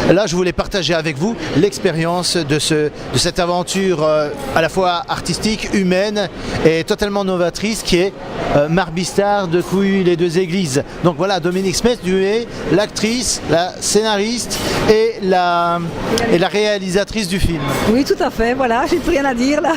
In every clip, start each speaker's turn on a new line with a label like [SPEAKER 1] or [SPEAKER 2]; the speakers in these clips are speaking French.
[SPEAKER 1] là je voulais partager avec vous l'expérience de cette aventure à la fois artistique, humaine et totalement novatrice qui est Marbistard de Couille les deux églises. Donc voilà, Dominique Smith, tu es l'actrice, la scénariste et la réalisatrice du film.
[SPEAKER 2] Oui, tout à fait, voilà, j'ai plus rien à dire là.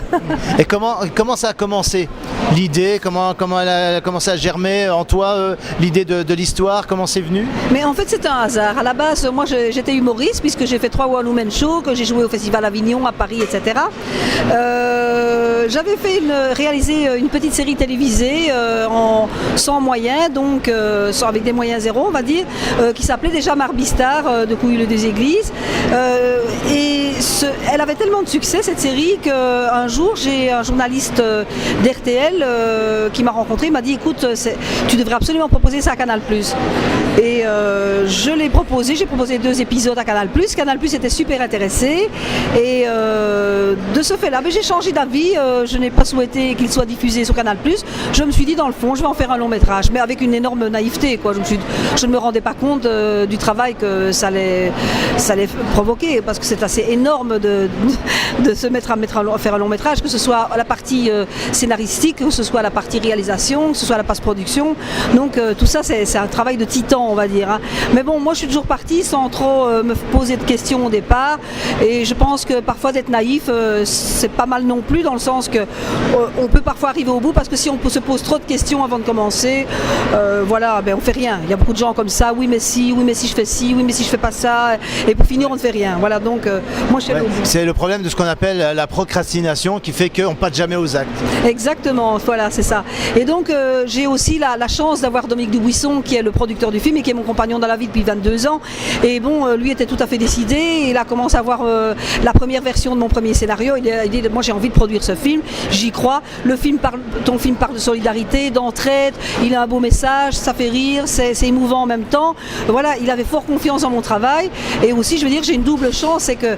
[SPEAKER 1] Et comment ça a commencé l'idée, comment elle a commencé à germer en toi l'idée de l'histoire, comment c'est venu?
[SPEAKER 2] Mais en fait c'est un hasard. À la base, moi j'étais humoriste puisque j'ai fait 3 One Woman Shows, que j'ai joué au Festival Avignon, à Paris, etc. J'avais réalisé une petite série télévisée sans moyens, donc avec des moyens zéro, on va dire, qui s'appelait déjà Marbistard de Couille les deux églises. Elle avait tellement de succès cette série qu'un jour j'ai un journaliste d'RTL qui m'a rencontré, m'a dit écoute, tu devrais absolument proposer ça à Canal+. Et je l'ai proposé, j'ai proposé 2 épisodes à Canal+. Canal+ était super intéressé et de ce fait-là, j'ai changé d'avis, je n'ai pas souhaité qu'il soit diffusé sur Canal+. Je me suis dit dans le fond, je vais en faire un long métrage, mais avec une énorme naïveté, quoi. Je ne me rendais pas compte du travail que ça allait provoquer, parce que c'est assez énorme de se mettre à faire un long métrage, que ce soit la partie scénaristique, que ce soit la partie réalisation, que ce soit la post-production. Donc tout ça c'est un travail de titan, on va dire, hein. Mais bon, moi je suis toujours partie sans trop me poser de questions au départ, et je pense que parfois d'être naïf c'est pas mal non plus, dans le sens que on peut parfois arriver au bout, parce que si on se pose trop de questions avant de commencer, voilà, on fait rien. Il y a beaucoup de gens comme ça, oui mais si je fais ci, oui mais si je fais pas ça, et pour finir on ne fait rien. Voilà, donc moi je suis allée au bout.
[SPEAKER 1] C'est le problème de ce qu'on appelle la procrastination qui fait qu'on ne passe jamais aux actes.
[SPEAKER 2] Exactement, voilà, c'est ça. Et donc j'ai aussi la chance d'avoir Dominique Dubuisson qui est le producteur du film et qui est mon compagnon dans la vie depuis 22 ans. Et bon, lui était tout à fait décidé, il a commencé à voir la première version de mon premier scénario. Il a dit moi j'ai envie de produire ce film, j'y crois. Ton film parle de solidarité, d'entraide, il a un beau message, ça fait rire, c'est émouvant en même temps. Voilà, il avait fort confiance dans mon travail. Et aussi, je veux dire, j'ai une double chance, c'est qu'un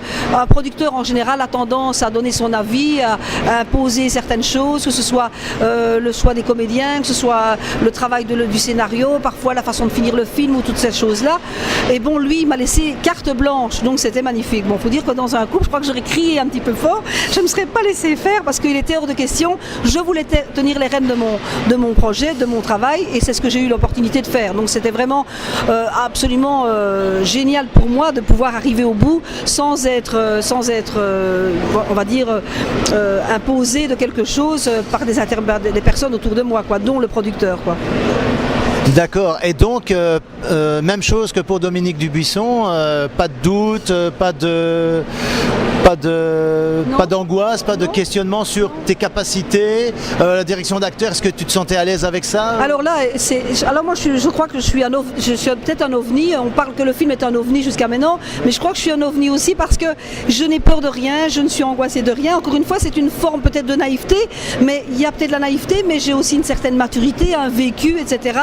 [SPEAKER 2] producteur en général a tendance à donner son avis, à imposer certaines choses, que ce soit le choix des comédiens, que ce soit le travail du scénario, parfois la façon de finir le film ou toutes ces choses-là. Et bon, lui, il m'a laissé carte blanche, donc c'était magnifique. Bon, il faut dire que dans un couple, je crois que j'aurais crié un petit peu fort, je ne me serais pas laissé faire parce qu'il était hors de question. Je voulais tenir les rênes de mon projet, de mon travail, et c'est ce que j'ai eu l'opportunité de faire. Donc c'était vraiment absolument génial pour moi de pouvoir arriver au bout sans être on va dire, imposé de quelque chose par des personnes autour de moi, quoi, dont le producteur, quoi.
[SPEAKER 1] D'accord, et donc même chose que pour Dominique Dubuisson, pas de doute, pas d'angoisse, pas de questionnement sur tes capacités, la direction d'acteur, est-ce que tu te sentais à l'aise avec ça?
[SPEAKER 2] Alors là, moi je crois que je suis peut-être un ovni, on parle que le film est un ovni jusqu'à maintenant, mais je crois que je suis un ovni aussi parce que je n'ai peur de rien, je ne suis angoissée de rien. Encore une fois, c'est une forme peut-être de naïveté, mais il y a peut-être la naïveté, mais j'ai aussi une certaine maturité, un vécu, etc.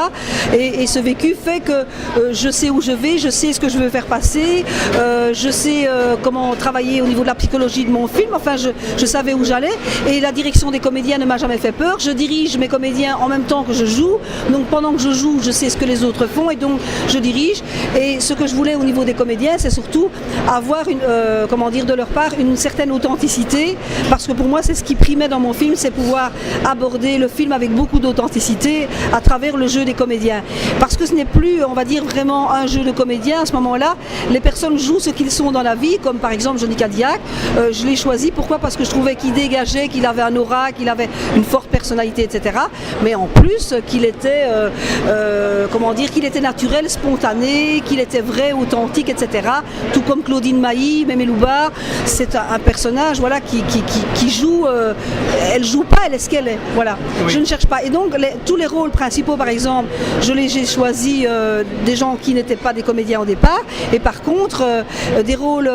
[SPEAKER 2] Et ce vécu fait que je sais où je vais, je sais ce que je veux faire passer, je sais comment travailler au niveau de la psychologie de mon film, enfin je savais où j'allais, et la direction des comédiens ne m'a jamais fait peur. Je dirige mes comédiens en même temps que je joue, donc pendant que je joue, je sais ce que les autres font et donc je dirige. Et ce que je voulais au niveau des comédiens, c'est surtout avoir de leur part une certaine authenticité, parce que pour moi c'est ce qui primait dans mon film, c'est pouvoir aborder le film avec beaucoup d'authenticité à travers le jeu des comédiens, parce que ce n'est plus, on va dire, vraiment un jeu de comédiens. À ce moment-là, les personnes jouent ce qu'ils sont dans la vie, comme par exemple Johnny Cadillac. Je l'ai choisi, pourquoi? Parce que je trouvais qu'il dégageait, qu'il avait un aura, qu'il avait une forte personnalité, etc. Mais en plus qu'il était qu'il était naturel, spontané, qu'il était vrai, authentique, etc. Tout comme Claudine Mailly, Mémé Loubard, c'est un personnage, voilà, qui joue, elle joue pas, elle est ce qu'elle est, voilà. Oui. Je ne cherche pas. Et donc tous les rôles principaux, par exemple, j'ai choisi des gens qui n'étaient pas des comédiens au départ, et par contre des rôles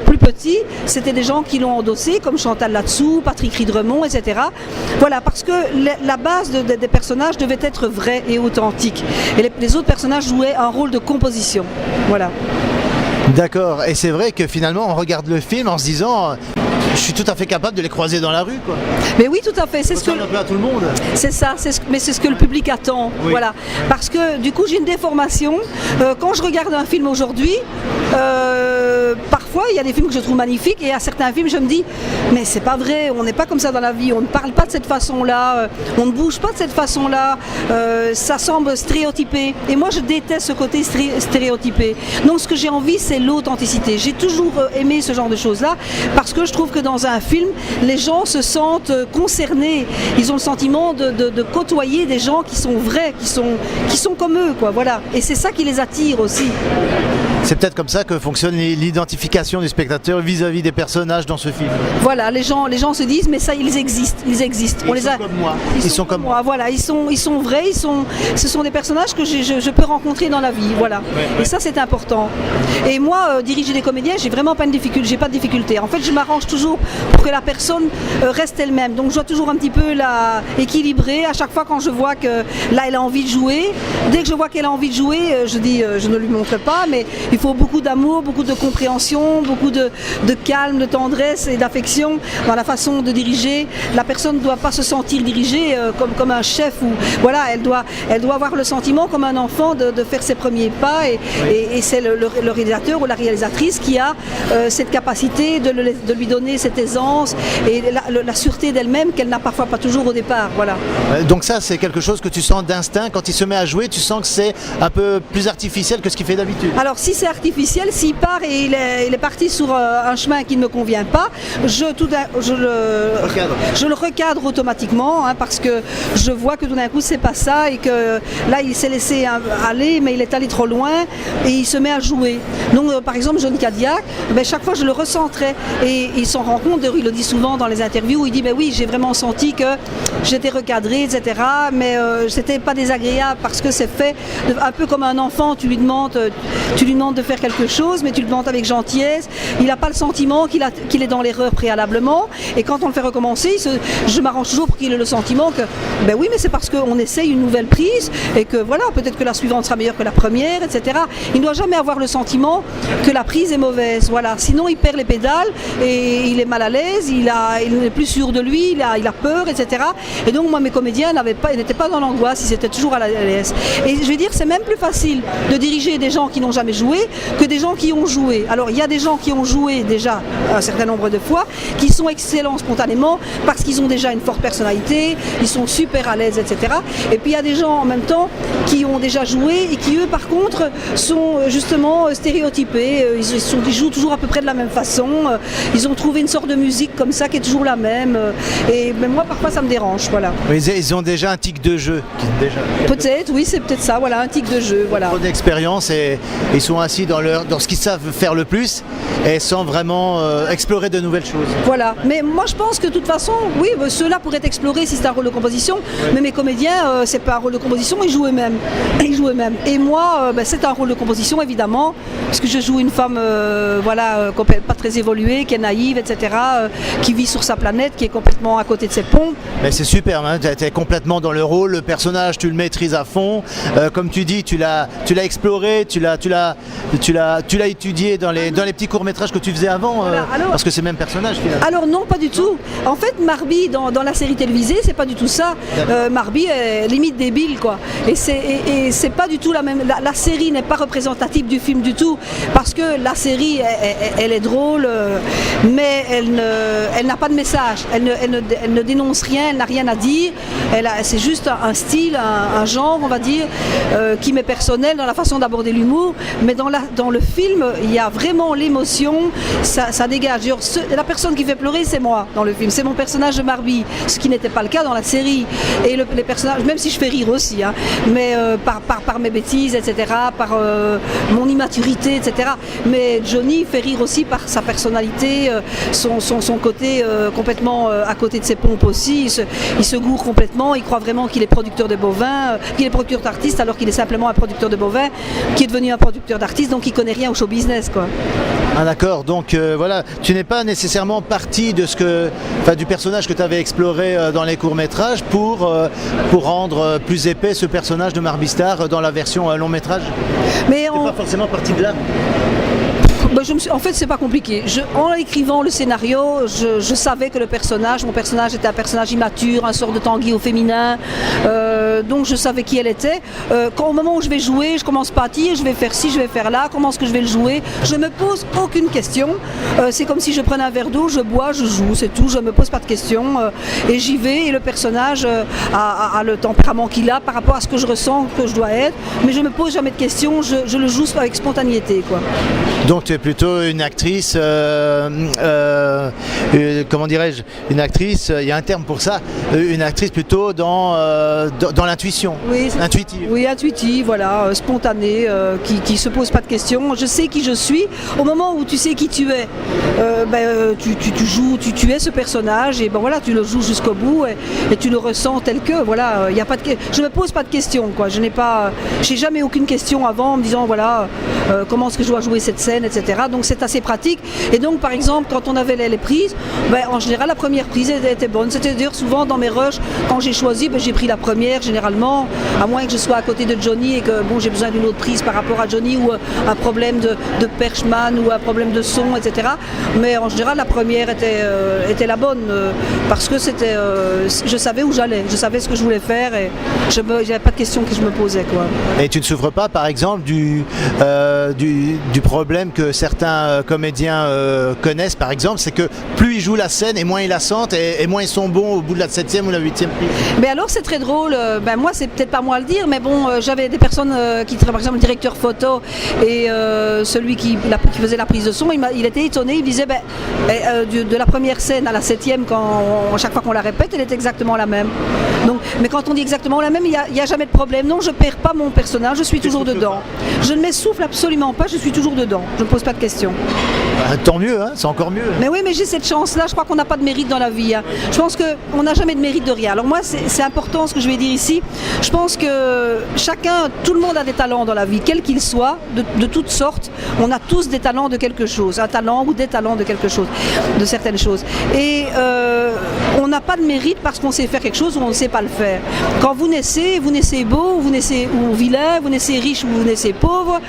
[SPEAKER 2] plus petits, c'était des gens qui l'ont endossé, comme Chantal Latsou, Patrick Ridremont, etc. Voilà, parce que la base des personnages devait être vraie et authentique. Et les autres personnages jouaient un rôle de composition. Voilà.
[SPEAKER 1] D'accord, et c'est vrai que finalement on regarde le film en se disant je suis tout à fait capable de les croiser dans la rue, quoi.
[SPEAKER 2] Mais oui, tout à fait. C'est
[SPEAKER 1] ce que un peu à tout le monde.
[SPEAKER 2] C'est ça, mais c'est ce que le public attend. Oui. Voilà. Parce que du coup, j'ai une déformation. Quand je regarde un film aujourd'hui, parfois il y a des films que je trouve magnifiques et à certains films je me dis mais c'est pas vrai, on n'est pas comme ça dans la vie, on ne parle pas de cette façon-là, on ne bouge pas de cette façon-là, ça semble stéréotypé. Et moi je déteste ce côté stéréotypé. Donc ce que j'ai envie, c'est l'authenticité. J'ai toujours aimé ce genre de choses-là parce que je trouve que dans un film, les gens se sentent concernés. Ils ont le sentiment de côtoyer des gens qui sont vrais, qui sont comme eux, quoi. Voilà. Et c'est ça qui les attire aussi.
[SPEAKER 1] C'est peut-être comme ça que fonctionne l'identification du spectateur vis-à-vis des personnages dans ce film.
[SPEAKER 2] Voilà, les gens se disent mais ça ils existent.
[SPEAKER 1] Ils sont comme moi.
[SPEAKER 2] Ils sont comme moi. Voilà, ils sont vrais, ce sont des personnages que je peux rencontrer dans la vie. Voilà. Ouais. Et ça c'est important. Et moi, diriger des comédiens, j'ai vraiment pas de difficulté. En fait, je m'arrange toujours pour que la personne reste elle-même. Donc je dois toujours un petit peu la équilibrer. À chaque fois quand je vois que là elle a envie de jouer, dès que je vois qu'elle a envie de jouer, je dis je ne lui montre pas, mais il faut beaucoup d'amour, beaucoup de compréhension, beaucoup de calme, de tendresse et d'affection dans la façon de diriger. La personne ne doit pas se sentir dirigée comme un chef. Ou, voilà, elle doit avoir le sentiment comme un enfant de faire ses premiers pas et c'est le réalisateur ou la réalisatrice qui a cette capacité de lui donner cette aisance et la sûreté d'elle-même qu'elle n'a parfois pas toujours au départ. Voilà.
[SPEAKER 1] Donc ça, c'est quelque chose que tu sens d'instinct. Quand il se met à jouer, tu sens que c'est un peu plus artificiel que ce qu'il fait d'habitude.
[SPEAKER 2] Alors si c'est artificiel, s'il part et il est parti sur un chemin qui ne me convient pas, je le recadre automatiquement parce que je vois que tout d'un coup c'est pas ça et que là il s'est laissé aller mais il est allé trop loin et il se met à jouer. Donc par exemple Johnny Cadillac, chaque fois je le recentrais et il s'en rend compte, il le dit souvent dans les interviews où il dit oui j'ai vraiment senti que j'étais recadré etc. mais c'était pas désagréable parce que c'est fait un peu comme un enfant, tu lui demandes de faire quelque chose, mais tu le demandes avec gentillesse. Il n'a pas le sentiment qu'il est dans l'erreur préalablement. Et quand on le fait recommencer, je m'arrange toujours pour qu'il ait le sentiment que, oui, mais c'est parce qu'on essaye une nouvelle prise et que voilà, peut-être que la suivante sera meilleure que la première, etc. Il ne doit jamais avoir le sentiment que la prise est mauvaise. Voilà. Sinon, il perd les pédales et il est mal à l'aise, il n'est plus sûr de lui, il a peur, etc. Et donc, moi, mes comédiens n'étaient pas dans l'angoisse, ils étaient toujours à l'aise. Et je vais dire, c'est même plus facile de diriger des gens qui n'ont jamais joué que des gens qui ont joué. Alors il y a des gens qui ont joué déjà un certain nombre de fois, qui sont excellents spontanément parce qu'ils ont déjà une forte personnalité, ils sont super à l'aise, etc. Et puis il y a des gens en même temps qui ont déjà joué et qui eux par contre sont justement stéréotypés, ils jouent toujours à peu près de la même façon, ils ont trouvé une sorte de musique comme ça qui est toujours la même mais moi parfois ça me dérange, voilà.
[SPEAKER 1] Ils ont déjà un tic de jeu.
[SPEAKER 2] Peut-être, oui c'est peut-être ça, voilà, un tic de jeu, voilà.
[SPEAKER 1] Trop d'expérience et ils sont assis dans ce qu'ils savent faire le plus et sans vraiment explorer de nouvelles choses.
[SPEAKER 2] Voilà, mais moi je pense que de toute façon, oui, ceux-là pourraient explorer si c'est un rôle de composition, mais mes comédiens, c'est pas un rôle de composition, ils jouent eux-mêmes. Et moi, c'est un rôle de composition évidemment, parce que je joue une femme pas très évoluée, qui est naïve, etc., qui vit sur sa planète, qui est complètement à côté de ses pompes.
[SPEAKER 1] Mais c'est super, hein, tu es complètement dans le rôle, le personnage, tu le maîtrises à fond, comme tu dis, tu l'as exploré, tu l'as étudié dans les petits courts-métrages que tu faisais avant, voilà, parce que c'est le même personnage finalement.
[SPEAKER 2] Alors non, pas du tout. En fait, Marby, dans la série télévisée, c'est pas du tout ça. Marby est limite débile, quoi. Et c'est pas du tout la même. La série n'est pas représentative du film du tout, parce que la série, elle est drôle, mais elle n'a pas de message. Elle ne dénonce rien, elle n'a rien à dire. C'est juste un style, un genre, on va dire, qui m'est personnel dans la façon d'aborder l'humour. Mais dans le film, il y a vraiment l'émotion, ça dégage. La personne qui fait pleurer, c'est moi dans le film, c'est mon personnage de Marby, ce qui n'était pas le cas dans la série. Et les personnages, même si je fais rire aussi, hein, mais par mes bêtises, etc., par mon immaturité, etc. Mais Johnny fait rire aussi par sa personnalité, son côté complètement à côté de ses pompes aussi. Il se gourre complètement, il croit vraiment qu'il est producteur de bovins, qu'il est producteur d'artistes, alors qu'il est simplement un producteur de bovins, qui est devenu un producteur d'artistes, donc il connaît rien au show business, quoi.
[SPEAKER 1] Ah d'accord, donc voilà, tu n'es pas nécessairement parti du personnage que tu avais exploré dans les courts-métrages pour rendre plus épais ce personnage de Marby Star dans la version long-métrage.
[SPEAKER 2] Mais
[SPEAKER 1] pas forcément parti de là.
[SPEAKER 2] En fait, c'est pas compliqué. En écrivant le scénario, je savais que mon personnage était un personnage immature, un sort de Tanguy au féminin. Donc je savais qui elle était. Au moment où je vais jouer, je commence pas à dire, je vais faire ci, je vais faire là, comment est-ce que je vais le jouer. Je me pose aucune question. C'est comme si je prenais un verre d'eau, je bois, je joue, c'est tout. Je me pose pas de questions et j'y vais. Et le personnage a le tempérament qu'il a par rapport à ce que je ressens, que je dois être. Mais je me pose jamais de questions. Je le joue avec spontanéité, quoi.
[SPEAKER 1] Donc tu es plutôt une actrice, comment dirais-je, une actrice, il y a un terme pour ça, une actrice plutôt dans l'intuition,
[SPEAKER 2] oui,
[SPEAKER 1] intuitive.
[SPEAKER 2] Oui, intuitive, voilà, spontanée, qui se pose pas de questions. Je sais qui je suis. Au moment où tu sais qui tu es, tu joues, tu es ce personnage et voilà, tu le joues jusqu'au bout et tu le ressens tel que, voilà, y a pas de, je me pose pas de questions, quoi. J'ai jamais aucune question avant en me disant voilà, comment est-ce que je dois jouer cette scène, etc. Donc c'est assez pratique. Et donc par exemple quand on avait les prises, en général la première prise était bonne. C'est-à-dire souvent dans mes rushs, quand j'ai choisi, j'ai pris la première généralement, à moins que je sois à côté de Johnny et que j'ai besoin d'une autre prise par rapport à Johnny ou un problème de perchman ou un problème de son, etc. Mais en général la première était la bonne parce que je savais où j'allais, je savais ce que je voulais faire et je n'avais pas de questions que je me posais, quoi. Et
[SPEAKER 1] tu ne souffres pas par exemple du problème que certains comédiens connaissent par exemple, c'est que plus ils jouent la scène et moins ils la sentent et moins ils sont bons au bout de la 7e ou la 8e prise.
[SPEAKER 2] Mais alors c'est très drôle, moi c'est peut-être pas moi à le dire, mais j'avais des personnes qui par exemple le directeur photo et celui qui faisait la prise de son, il était étonné, il disait de la première scène à la 7e, à chaque fois qu'on la répète, elle est exactement la même. Donc, mais quand on dit exactement la même, il n'y a jamais de problème. Non, je ne perds pas mon personnage, je suis toujours dedans. Je ne m'essouffle absolument pas, je suis toujours dedans. Je ne pose pas de questions.
[SPEAKER 1] Tant mieux, hein, c'est encore mieux.
[SPEAKER 2] Mais oui, mais j'ai cette chance-là, je crois qu'on n'a pas de mérite dans la vie. Hein. Je pense qu'on n'a jamais de mérite de rien. Alors moi, c'est important ce que je vais dire ici. Je pense que tout le monde a des talents dans la vie, quels qu'ils soient, de toutes sortes. On a tous des talents de quelque chose, un talent ou des talents de quelque chose, de certaines choses. Et on n'a pas de mérite parce qu'on sait faire quelque chose ou on ne sait pas le faire. Quand vous naissez beau, vous naissez ou vilain, vous naissez riche ou vous naissez pauvre,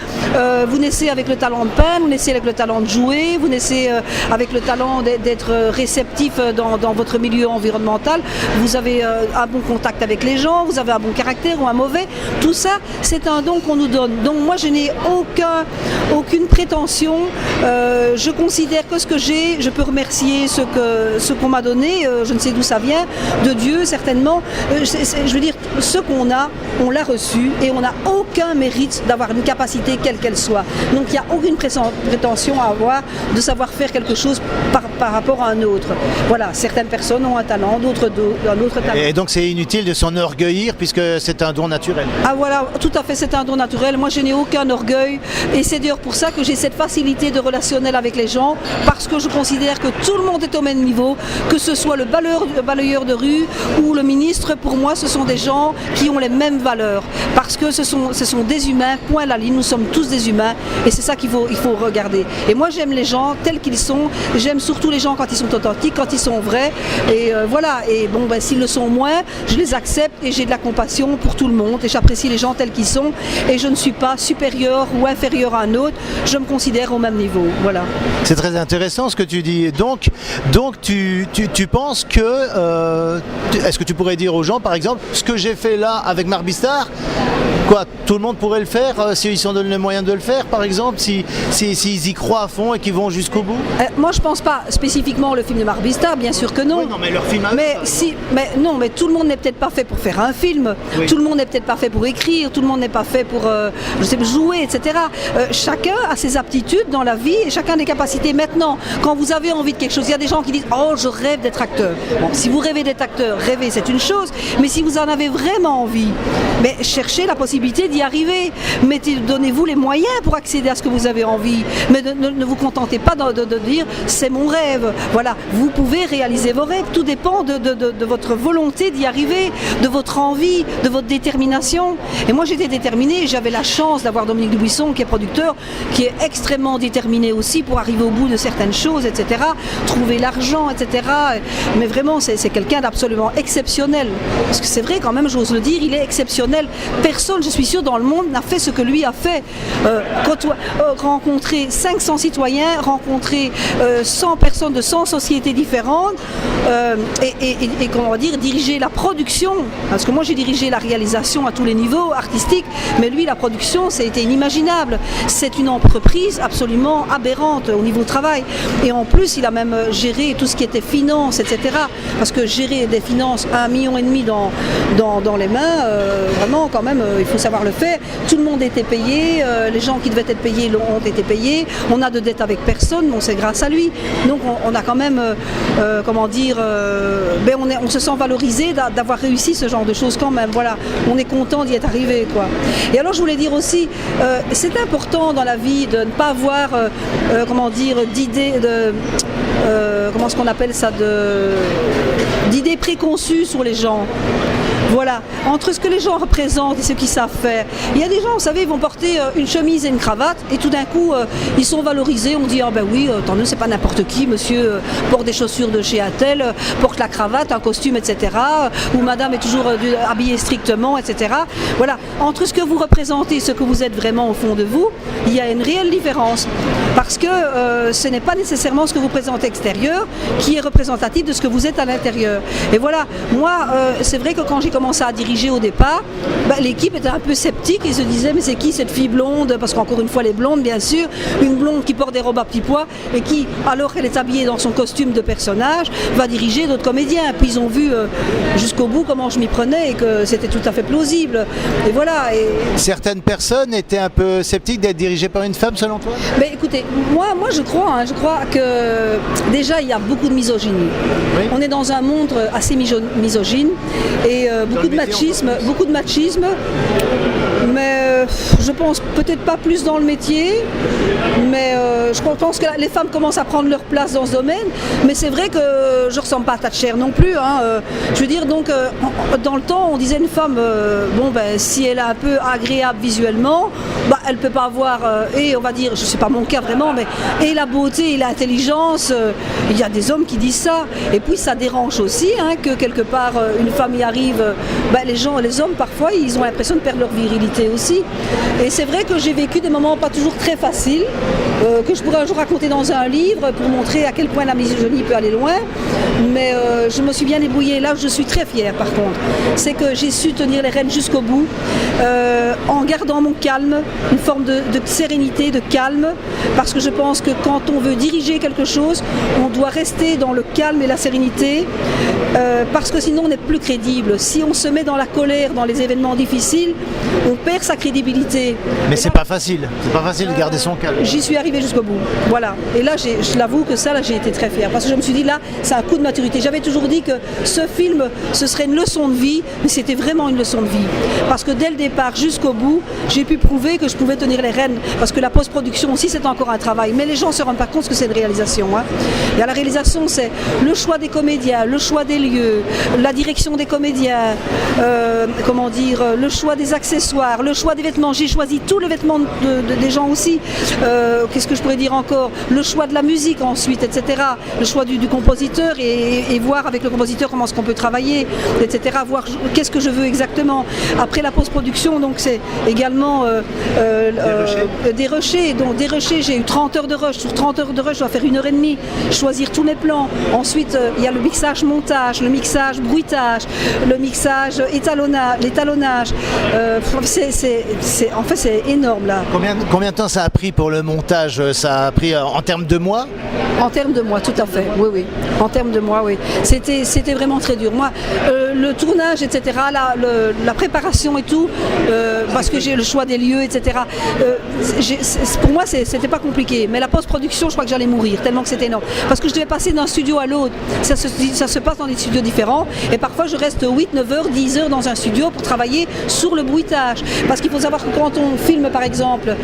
[SPEAKER 2] vous naissez avec le talent de peindre, vous naissez avec le talent de jouer, vous naissez avec le talent d'être réceptif dans votre milieu environnemental, vous avez un bon contact avec les gens, vous avez un bon caractère ou un mauvais. Tout ça, c'est un don qu'on nous donne. Donc moi, je n'ai aucune prétention. Je considère que ce que j'ai, je peux remercier ce qu'on m'a donné. Je ne sais d'où ça vient, de Dieu certainement. Je veux dire, ce qu'on a, on l'a reçu et on n'a aucun mérite d'avoir une capacité quelle qu'elle soit. Donc il n'y a aucune prétention à avoir de savoir faire quelque chose par rapport à un autre. Voilà, certaines personnes ont un talent, d'autres un autre talent.
[SPEAKER 1] Et donc c'est inutile de s'en orgueillir puisque c'est un don naturel.
[SPEAKER 2] Ah voilà, tout à fait, c'est un don naturel. Moi je n'ai aucun orgueil et c'est d'ailleurs pour ça que j'ai cette facilité de relationnel avec les gens, parce que je considère que tout le monde est au même niveau, que ce soit le balayeur de rue ou le ministre. Pour moi ce sont des gens qui ont les mêmes valeurs, parce que ce sont des humains, point à la ligne, nous sommes tous des humains et c'est ça qu'il faut regarder. Et moi j'aime les gens tels qu'ils sont, j'aime surtout les gens quand ils sont authentiques, quand ils sont vrais, et voilà. Et s'ils le sont moins, je les accepte et j'ai de la compassion pour tout le monde et j'apprécie les gens tels qu'ils sont et je ne suis pas supérieur ou inférieur à un autre, je me considère au même niveau, voilà.
[SPEAKER 1] C'est très intéressant ce que tu dis. Donc tu penses que est-ce que tu pourrais dire aux gens par exemple ce que j'ai fait là avec Marbistar, quoi, tout le monde pourrait le faire s'ils s'en donnent les moyens de le faire par exemple, s'ils y croient à fond et qu'ils vont jusqu'au bout?
[SPEAKER 2] Moi je pense pas spécifiquement le film de Marbistar, bien sûr que non.
[SPEAKER 1] Oui, non, mais leur film
[SPEAKER 2] mais tout le monde n'est peut-être pas fait pour faire un film, oui. Tout le monde n'est peut-être pas fait pour écrire, tout le monde n'est pas fait pour jouer, etc. Chacun a ses aptitudes dans la vie et chacun a des capacités. Maintenant, quand vous avez envie de quelque chose, il y a des gens qui disent « Oh, je rêve d'être acteur ». Bon, si vous rêvez d'être acteur, rêver c'est une chose, mais si vous en avez vraiment envie, cherchez la possibilité d'y arriver. Donnez-vous les moyens pour accéder à ce que vous avez envie, mais ne vous contentez pas de dire « c'est mon rêve ». Voilà, vous pouvez réaliser vos rêves, tout dépend de votre volonté d'y arriver, de votre envie, de votre détermination. Et moi j'étais déterminée, j'avais la chance d'avoir Dominique Dubuisson qui est producteur, qui est extrêmement déterminé aussi pour arriver au bout de certaines choses, etc. Trouver l'argent, etc. Mais vraiment c'est quelqu'un d'absolument exceptionnel. Parce que c'est vrai quand même, j'ose le dire, il est exceptionnel. Personne, je suis sûre, dans le monde n'a fait ce que lui a fait. Rencontrer 500 citoyens, rencontrer 100 personnes de 100 sociétés différentes et comment dire, diriger la production. Parce que moi j'ai dirigé la réalisation à tous les niveaux artistiques, mais lui la production c'était inimaginable. C'est une entreprise absolument aberrante au niveau travail. Et en plus il a même géré tout ce qui était finance, etc. Parce que gérer des finances 1,5 million dans les mains, vraiment quand même il faut savoir le faire. Tout le monde était payé, les gens qui devaient être payés ont été payés. On a de dettes avec personne, bon, c'est grâce à lui. Donc on a quand même, comment dire, on se sent valorisé d'avoir réussi ce genre de choses quand même. Voilà, on est content d'y être arrivé, quoi. Et alors je voulais dire aussi, c'est important dans la vie de ne pas avoir, comment dire, d'idées de, comment est-ce qu'on appelle ça, d'idées préconçues sur les gens. Voilà, entre ce que les gens représentent et ce qu'ils savent faire. Il y a des gens, vous savez, ils vont porter une chemise et une cravate et tout d'un coup, ils sont valorisés. On dit, ah ben oui, tant mieux, c'est pas n'importe qui, monsieur porte des chaussures de chez Attel, porte la cravate, un costume, etc. Ou madame est toujours habillée strictement, etc. Voilà, entre ce que vous représentez et ce que vous êtes vraiment au fond de vous, il y a une réelle différence. Parce que ce n'est pas nécessairement ce que vous présentez extérieur qui est représentatif de ce que vous êtes à l'intérieur. Et voilà, moi, c'est vrai que quand j'ai commencé à diriger au départ, l'équipe était un peu sceptique, ils se disaient mais c'est qui cette fille blonde, parce qu'encore une fois les blondes bien sûr, une blonde qui porte des robes à petits pois et qui, alors qu'elle est habillée dans son costume de personnage, va diriger d'autres comédiens. Puis ils ont vu jusqu'au bout comment je m'y prenais et que c'était tout à fait plausible. Et voilà. Et...
[SPEAKER 1] Certaines personnes étaient un peu sceptiques d'être dirigées par une femme selon toi ?
[SPEAKER 2] Mais écoutez, moi je crois que déjà il y a beaucoup de misogynie. Oui. On est dans un monde assez misogyne et beaucoup de machisme, mais je pense peut-être pas plus dans le métier, mais je pense que les femmes commencent à prendre leur place dans ce domaine, mais c'est vrai que je ressemble pas à Thatcher non plus, hein, je veux dire, donc dans le temps on disait une femme, si elle est un peu agréable visuellement, elle peut pas avoir, et on va dire, je sais pas mon cas vraiment, mais et la beauté et l'intelligence, il y a des hommes qui disent ça, et puis ça dérange aussi, hein, que quelque part une femme y arrive, les hommes parfois ils ont l'impression de perdre leur virilité aussi. Et c'est vrai que j'ai vécu des moments pas toujours très faciles, que je pourrais un jour raconter dans un livre pour montrer à quel point la misogynie peut aller loin. Mais je me suis bien débrouillée. Là où je suis très fière par contre, c'est que j'ai su tenir les rênes jusqu'au bout, en gardant mon calme, une forme de sérénité, de calme, parce que je pense que quand on veut diriger quelque chose, on doit rester dans le calme et la sérénité, parce que sinon on n'est plus crédible. Si on se met dans la colère, dans les événements difficiles, on perd sa crédibilité.
[SPEAKER 1] Mais c'est pas facile de garder son calme.
[SPEAKER 2] J'y suis arrivée jusqu'au bout, voilà. Et là, je l'avoue que ça, là, j'ai été très fière, parce que je me suis dit, là, c'est un coup de maturité. J'avais toujours dit que ce film, ce serait une leçon de vie, mais c'était vraiment une leçon de vie. Parce que dès le départ jusqu'au bout, j'ai pu prouver que je pouvais tenir les rênes, parce que la post-production aussi, c'est encore un travail. Mais les gens ne se rendent pas compte que c'est une réalisation. Hein. Et à la réalisation, c'est le choix des comédiens, le choix des lieux, la direction des comédiens, le choix des accessoires, le choix des vêtements. J'ai choisi tous les vêtements des gens aussi. Qu'est-ce que je pourrais dire encore ? Le choix de la musique ensuite, etc. Le choix du compositeur et voir avec le compositeur comment est-ce qu'on peut travailler, etc. Voir qu'est-ce que je veux exactement. Après la post-production, donc c'est également des rushés. Donc des rushés, j'ai eu 30 heures de rush. Sur 30 heures de rush, je dois faire 1h30, choisir tous mes plans. Ensuite, il y a le mixage montage, le mixage bruitage, le mixage l'étalonnage. En fait, c'est énorme là.
[SPEAKER 1] Combien de temps ça a pris pour le montage ? Ça a pris en termes de mois ?
[SPEAKER 2] En termes de mois, tout à fait. Oui. En termes de mois, oui. C'était vraiment très dur. Moi, le tournage, etc., la préparation et tout, parce que j'ai le choix des lieux, etc. Pour moi, c'était pas compliqué. Mais la post-production, je crois que j'allais mourir, tellement que c'était énorme. Parce que je devais passer d'un studio à l'autre. Ça se passe dans des studios différents. Et parfois, je reste 8, 9 heures, 10 heures dans un studio pour travailler sur le bruitage. Parce qu'il faut savoir que quand on filme, par exemple,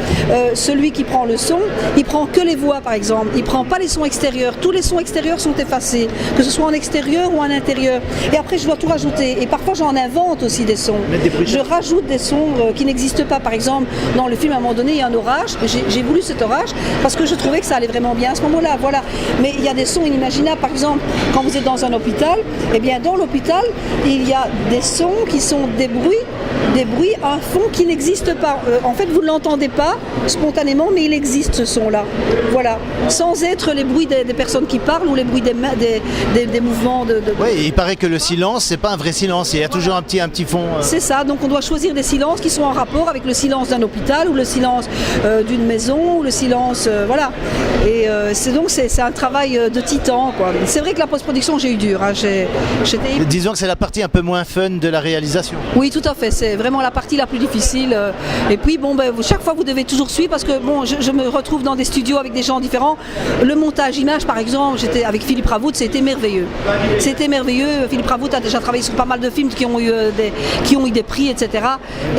[SPEAKER 2] celui qui prend le son, il prend que les voix, par exemple. Il prend pas les sons extérieurs. Tous les sons extérieurs sont effacés, que ce soit en extérieur ou en intérieur. Et après, je dois tout rajouter. Et parfois, j'en invente aussi des sons. Je rajoute des sons qui n'existent pas. Par exemple, dans le film, à un moment donné, il y a un orage. J'ai voulu cet orage parce que je trouvais que ça allait vraiment bien à ce moment-là. Voilà. Mais il y a des sons inimaginables. Par exemple, quand vous êtes dans un hôpital, eh bien, dans l'hôpital, il y a des sons qui sont des bruits des bruits, un fond qui n'existe pas. En fait, vous ne l'entendez pas spontanément, mais il existe ce son-là. Voilà, sans être les bruits des personnes qui parlent ou les bruits des mouvements de...
[SPEAKER 1] Oui, il paraît que le silence, c'est pas un vrai silence, il y a toujours un petit fond.
[SPEAKER 2] C'est ça, donc on doit choisir des silences qui sont en rapport avec le silence d'un hôpital ou le silence d'une maison ou le silence... voilà. Et c'est un travail de titan, quoi. C'est vrai que la post-production, j'ai eu dur. Hein.
[SPEAKER 1] Disons que c'est la partie un peu moins fun de la réalisation.
[SPEAKER 2] Oui, tout à fait, c'est vraiment la partie la plus difficile. Et puis, chaque fois, vous devez toujours suivre parce que, je me retrouve dans des studios avec des gens différents. Le montage image, par exemple, j'étais avec Philippe Ravout, c'était merveilleux. C'était merveilleux. Philippe Ravout a déjà travaillé sur pas mal de films qui ont eu des prix, etc.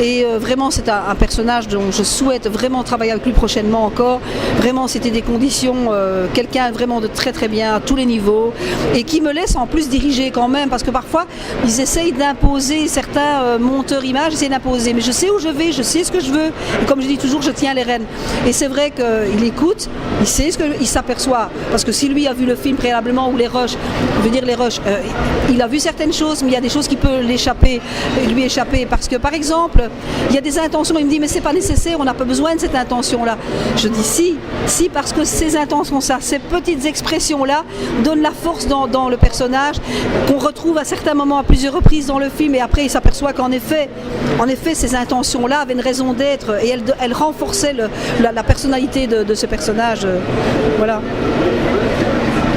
[SPEAKER 2] Et vraiment, c'est un personnage dont je souhaite vraiment travailler avec lui prochainement encore. Vraiment, c'était des conditions, quelqu'un vraiment de très très bien à tous les niveaux et qui me laisse en plus diriger quand même parce que parfois, ils essayent d'imposer, certains monteurs images essayent d'imposer. Mais je sais où je vais, je sais ce que je veux. Et comme je dis toujours, je tiens les rênes. Et c'est vrai qu'il écoute, il sait ce qu'il s'aperçoit. Parce que si lui a vu le film préalablement ou les rushs, il a vu certaines choses, mais il y a des choses qui peuvent lui échapper. Parce que par exemple, il y a des intentions, il me dit mais c'est pas nécessaire, on n'a pas besoin de cette intention-là. Je dis si, parce que ces intentions-là, ces petites expressions-là donnent la force dans le personnage qu'on retrouve à certains moments à plusieurs reprises dans le film et après il s'aperçoit qu'en effet, ces intentions-là avaient une raison d'être et elles renforçaient la personnalité de ce personnage. Voilà.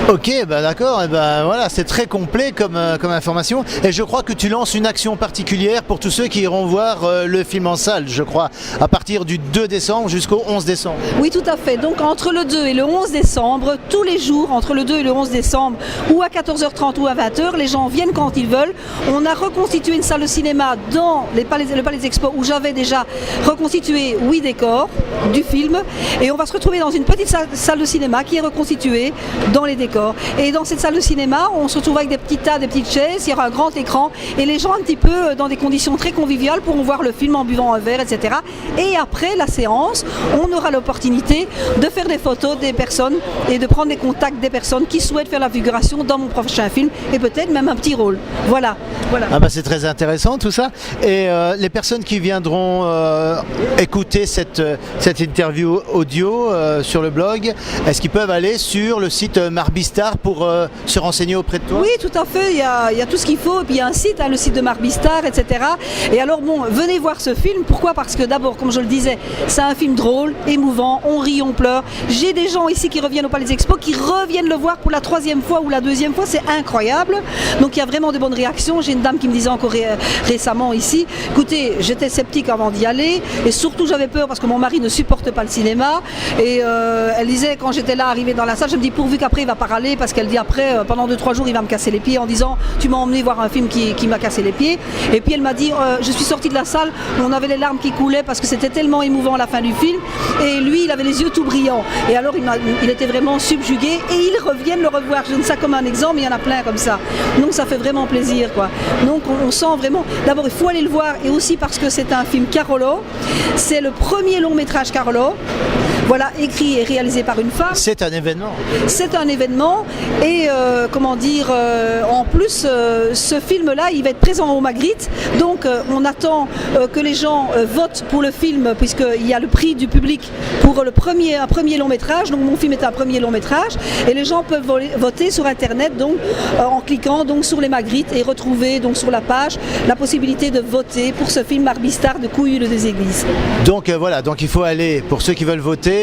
[SPEAKER 1] Ok, d'accord, voilà, c'est très complet comme information et je crois que tu lances une action particulière pour tous ceux qui iront voir le film en salle, je crois, à partir du 2 décembre jusqu'au 11 décembre.
[SPEAKER 2] Oui, tout à fait, donc entre le 2 et le 11 décembre, tous les jours, entre le 2 et le 11 décembre, ou à 14h30 ou à 20h, les gens viennent quand ils veulent. On a reconstitué une salle de cinéma dans le Palais des Expos où j'avais déjà reconstitué 8 décors du film et on va se retrouver dans une petite salle de cinéma qui est reconstituée dans les décors. Et dans cette salle de cinéma, on se retrouve avec des petits tas, des petites chaises, il y aura un grand écran et les gens un petit peu dans des conditions très conviviales pourront voir le film en buvant un verre, etc. Et après la séance, on aura l'opportunité de faire des photos des personnes et de prendre des contacts des personnes qui souhaitent faire la figuration dans mon prochain film et peut-être même un petit rôle. Voilà.
[SPEAKER 1] C'est très intéressant tout ça. Et les personnes qui viendront écouter cette interview audio sur le blog, est-ce qu'ils peuvent aller sur le site Marbistar pour se renseigner auprès de toi?
[SPEAKER 2] Oui, tout à fait, il y a tout ce qu'il faut, et puis il y a un site, le site de Marbistar, etc. Et alors venez voir ce film, pourquoi? Parce que d'abord, comme je le disais, c'est un film drôle, émouvant, on rit, on pleure. J'ai des gens ici qui reviennent au Palais des Expos, qui reviennent le voir pour la 3e fois ou la 2e fois, c'est incroyable. Donc il y a vraiment de bonnes réactions. J'ai une dame qui me disait encore récemment ici, écoutez, j'étais sceptique avant d'y aller, et surtout j'avais peur parce que mon mari ne supporte pas le cinéma, et elle disait, quand j'étais là, arrivée dans la salle, je me dis pourvu qu'après il va pas râler parce qu'elle dit après pendant 2-3 jours il va me casser les pieds en disant tu m'as emmené voir un film qui m'a cassé les pieds. Et puis elle m'a dit je suis sortie de la salle, on avait les larmes qui coulaient parce que c'était tellement émouvant à la fin du film et lui il avait les yeux tout brillants et alors il était vraiment subjugué et ils reviennent le revoir. Je donne ça comme un exemple, mais il y en a plein comme ça, donc ça fait vraiment plaisir quoi. Donc on sent vraiment, d'abord il faut aller le voir et aussi parce que c'est un film Carolo, c'est le premier long métrage Carolo. Voilà, écrit et réalisé par une femme.
[SPEAKER 1] C'est un événement.
[SPEAKER 2] C'est un événement et en plus ce film-là, il va être présent au Magritte. Donc on attend que les gens votent pour le film puisqu'il y a le prix du public pour un premier long métrage. Donc mon film est un premier long métrage et les gens peuvent voter sur Internet donc en cliquant donc sur les Magritte et retrouver donc sur la page la possibilité de voter pour ce film Marbistar de Couille-le des Églises.
[SPEAKER 1] Donc voilà, donc il faut aller, pour ceux qui veulent voter,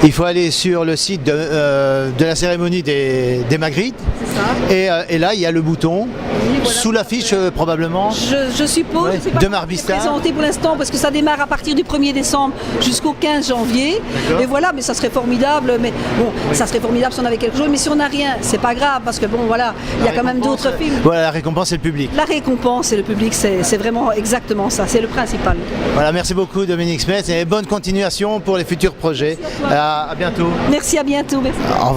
[SPEAKER 1] il faut aller sur le site de la cérémonie des Magritte et là il y a le bouton sous l'affiche probablement
[SPEAKER 2] je suppose
[SPEAKER 1] de Marbistar
[SPEAKER 2] présenté pour l'instant parce que ça démarre à partir du 1er décembre jusqu'au 15 janvier. Et voilà, mais ça serait formidable, mais bon, ça serait formidable si on avait quelque chose, mais si on n'a rien, c'est pas grave parce que bon voilà, il y a quand même d'autres films.
[SPEAKER 1] Voilà, la récompense c'est le public.
[SPEAKER 2] La récompense c'est le public, c'est vraiment exactement ça, c'est le principal.
[SPEAKER 1] Voilà, merci beaucoup Dominique Smets et bonne continuation pour les futurs projets. À bientôt.
[SPEAKER 2] Merci, à bientôt. Merci.
[SPEAKER 1] Au revoir.